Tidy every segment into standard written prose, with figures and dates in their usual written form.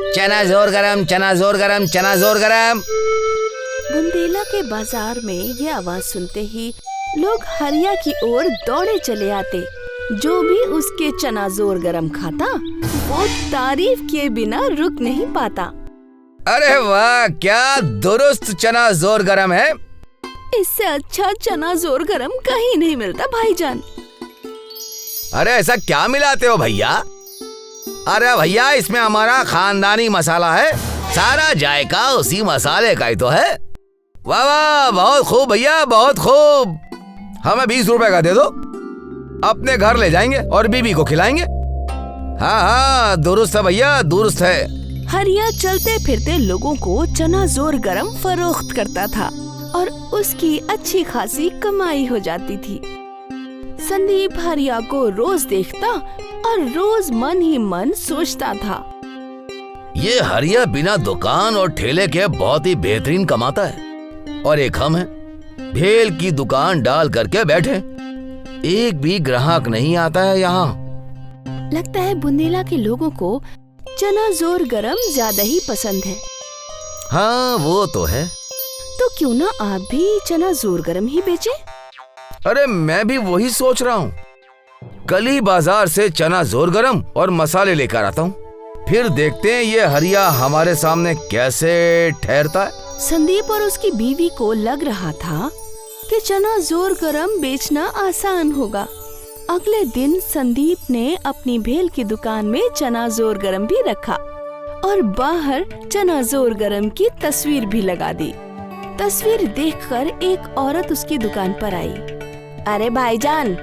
चना जोर गरम, चना जोर गरम, चना जोर गरम। बुंदेला के बाजार में ये आवाज सुनते ही लोग हरिया की ओर दौड़े चले आते। जो भी उसके चना जोर गरम खाता वो तारीफ किए बिना रुक नहीं पाता। अरे वाह, क्या दुरुस्त चना जोर गरम है। इससे अच्छा चना जोर गरम कहीं नहीं मिलता भाईजान। अरे ऐसा क्या मिलाते हो भैया? अरे भैया, इसमें हमारा खानदानी मसाला है, सारा जायका उसी मसाले का ही तो है। वाह वाह, बहुत खूब भैया, बहुत खूब। हमें 20 रुपए का दे दो, अपने घर ले जाएंगे और बीबी को खिलाएंगे। हाँ हाँ, दुरुस्त है भैया, दुरुस्त है। हरिया चलते फिरते लोगों को चना जोर गरम फरोख्त करता था और उसकी अच्छी खासी कमाई हो जाती थी। संदीप हरिया को रोज देखता और रोज मन ही मन सोचता था, ये हरिया बिना दुकान और ठेले के बहुत ही बेहतरीन कमाता है, और एक हम हैं, भेल की दुकान डाल करके बैठे, एक भी ग्राहक नहीं आता है यहाँ। लगता है बुंदेला के लोगों को चना जोर गरम ज्यादा ही पसंद है। हाँ वो तो है। तो क्यों ना आप भी चना जोर गरम ही बेचें? अरे मैं भी वही सोच रहा हूँ। कल ही बाजार से चना जोर गरम और मसाले लेकर आता हूँ, फिर देखते हैं ये हरिया हमारे सामने कैसे ठहरता है। संदीप और उसकी बीवी को लग रहा था कि चना जोर गरम बेचना आसान होगा। अगले दिन संदीप ने अपनी भेल की दुकान में चना जोर गरम भी रखा और बाहर चना जोर गरम की तस्वीर भी लगा दी। तस्वीर देखकर एक औरत उसकी दुकान पर आई। अरे भाईजान,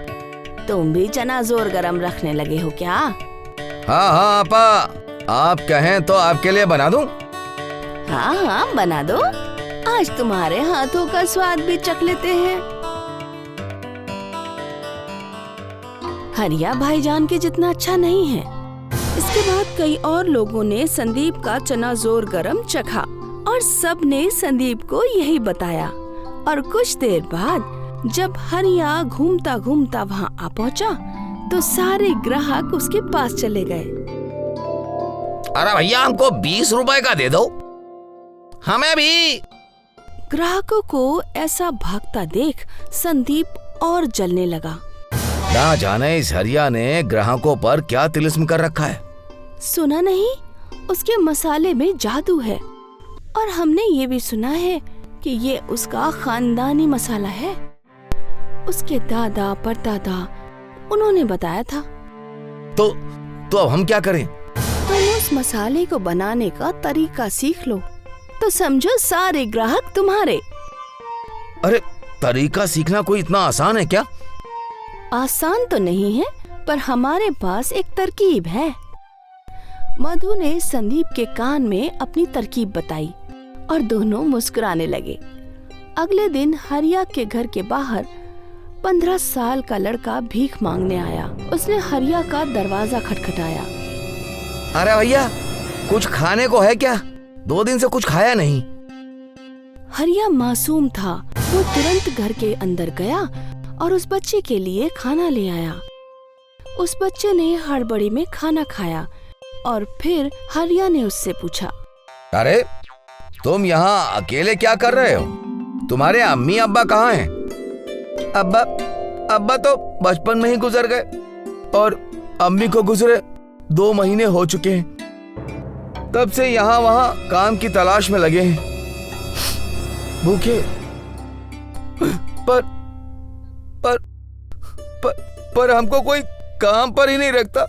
तुम भी चना जोर गरम रखने लगे हो क्या? हाँ हाँ आपा, आप कहें तो आपके लिए बना दूं? हाँ हाँ बना दो, आज तुम्हारे हाथों का स्वाद भी चख लेते हैं। हरिया भाईजान के जितना अच्छा नहीं है। इसके बाद कई और लोगों ने संदीप का चना जोर गरम चखा और सब ने संदीप को यही बताया। और कुछ देर बाद जब हरिया घूमता घूमता वहाँ आ पहुँचा तो सारे ग्राहक उसके पास चले गए। अरे भैया, हमको 20 रुपए का दे दो, हमें भी। ग्राहकों को ऐसा भागता देख संदीप और जलने लगा। ना जाने इस हरिया ने ग्राहकों पर क्या तिलिस्म कर रखा है। सुना नहीं, उसके मसाले में जादू है और हमने ये भी सुना है कि ये उसका खानदानी मसाला है। उसके दादा परदादा उन्होंने बताया था। तो अब हम क्या करें? तुम उस मसाले को बनाने का तरीका सीख लो तो समझो सारे ग्राहक तुम्हारे। अरे तरीका सीखना कोई इतना आसान है क्या? आसान तो नहीं है, पर हमारे पास एक तरकीब है। मधु ने संदीप के कान में अपनी तरकीब बताई और दोनों मुस्कुराने लगे। अगले दिन हरिया के घर के बाहर 15 साल का लड़का भीख मांगने आया। उसने हरिया का दरवाजा खटखटाया। अरे भैया, कुछ खाने को है क्या? 2 दिन से कुछ खाया नहीं। हरिया मासूम था, वो तुरंत घर के अंदर गया और उस बच्चे के लिए खाना ले आया। उस बच्चे ने हड़बड़ी में खाना खाया और फिर हरिया ने उससे पूछा, अरे तुम यहाँ अकेले क्या कर रहे हो? तुम्हारे अम्मी अब्बा कहाँ हैं? अब्बा तो बचपन में ही गुजर गए और अम्मी को गुजरे 2 महीने हो चुके हैं। तब से यहाँ वहाँ काम की तलाश में लगे हैं, भूखे। पर हमको कोई काम पर ही नहीं रखता।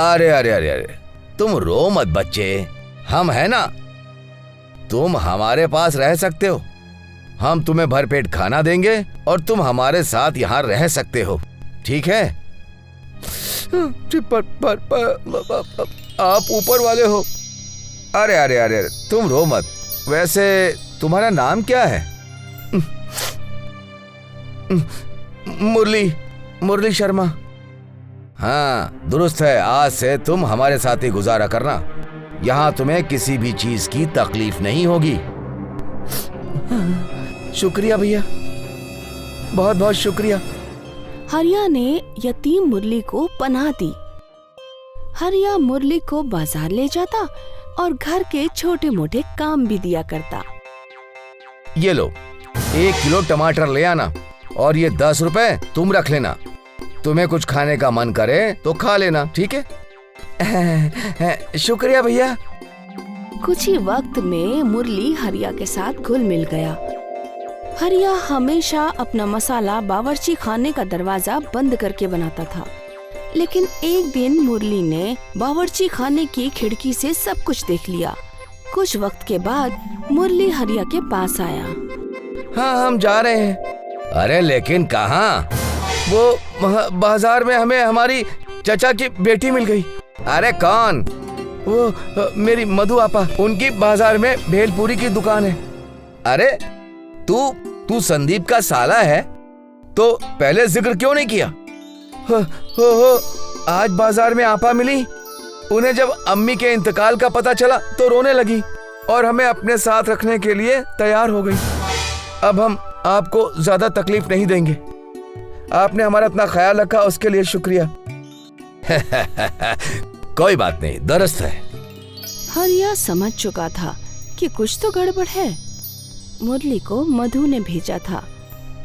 अरे अरे अरे अरे, तुम रो मत बच्चे, हम है ना, तुम हमारे पास रह सकते हो। हम तुम्हें भरपेट खाना देंगे और तुम हमारे साथ यहाँ रह सकते हो, ठीक है? आप ऊपर वाले हो। अरे अरे अरे, तुम रो मत। वैसे तुम्हारा नाम क्या है? मुरली शर्मा। हाँ दुरुस्त है, आज से तुम हमारे साथ ही गुजारा करना। यहाँ तुम्हें किसी भी चीज की तकलीफ नहीं होगी। शुक्रिया भैया, बहुत बहुत शुक्रिया। हरिया ने यतीम मुरली को पनाह दी हरिया मुरली को बाजार ले जाता और घर के छोटे मोटे काम भी दिया करता। ये लो, 1 किलो टमाटर ले आना और ये 10 रुपए तुम रख लेना। तुम्हें कुछ खाने का मन करे तो खा लेना, ठीक है? शुक्रिया भैया। कुछ ही वक्त में मुरली हरिया के साथ घुल मिल गया। हरिया हमेशा अपना मसाला बावर्ची खाने का दरवाजा बंद करके बनाता था, लेकिन एक दिन मुरली ने बावर्ची खाने की खिड़की से सब कुछ देख लिया। कुछ वक्त के बाद मुरली हरिया के पास आया। हाँ, हम जा रहे हैं। अरे लेकिन कहाँ? वो बाजार में हमें हमारी चचा की बेटी मिल गई। अरे कौन? वो मेरी मधु आपा, उनकी बाजार में भेलपूरी की दुकान है। अरे तू संदीप का साला है, तो पहले जिक्र क्यों नहीं किया? आज बाजार में आपा मिली। उन्हें जब अम्मी के इंतकाल का पता चला तो रोने लगी और हमें अपने साथ रखने के लिए तैयार हो गई। अब हम आपको ज्यादा तकलीफ नहीं देंगे। आपने हमारा इतना ख्याल रखा, उसके लिए शुक्रिया। कोई बात नहीं, दुरुस्त है। हरिया समझ चुका था कि कुछ तो गड़बड़ है। मुरली को मधु ने भेजा था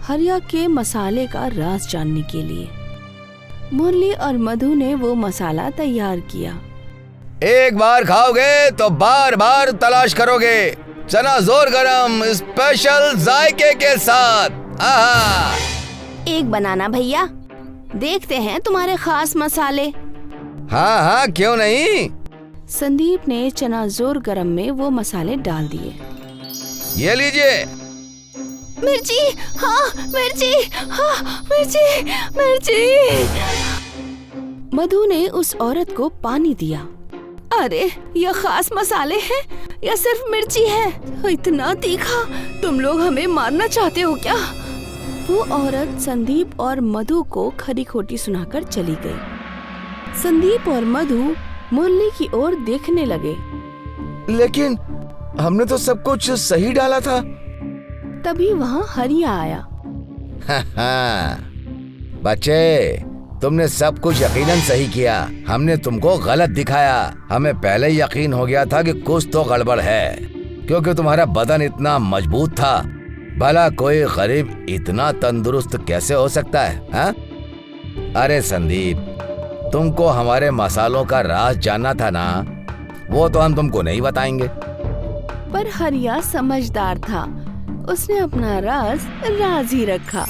हरिया के मसाले का राज जानने के लिए। मुरली और मधु ने वो मसाला तैयार किया। एक बार खाओगे तो बार बार तलाश करोगे। चना जोर गरम स्पेशल जायके के साथ। आहा! एक बनाना भैया, देखते हैं तुम्हारे खास मसाले। हाँ हाँ, क्यों नहीं। संदीप ने चना जोर गरम में वो मसाले डाल दिए। ये लीजिए। मिर्ची, हाँ मिर्ची, हाँ मिर्ची, मिर्ची। मधु ने उस औरत को पानी दिया। अरे ये खास मसाले हैं या सिर्फ मिर्ची है? इतना तीखा, तुम लोग हमें मारना चाहते हो क्या? वो औरत संदीप और मधु को खरी खोटी सुनाकर चली गई। संदीप और मधु मुरली की ओर देखने लगे। लेकिन हमने तो सब कुछ सही डाला था। तभी वहाँ हरिया आया। बच्चे, तुमने सब कुछ यकीनन सही किया। हमने तुमको गलत दिखाया। हमें पहले ही यकीन हो गया था कि कुछ तो गड़बड़ है, क्योंकि तुम्हारा बदन इतना मजबूत था। भला कोई गरीब इतना तंदुरुस्त कैसे हो सकता है? हा? अरे संदीप, तुमको हमारे मसालों का राज जानना था ना, वो तो हम तुमको नहीं बताएंगे। पर हरिया समझदार था, उसने अपना राज ही रखा।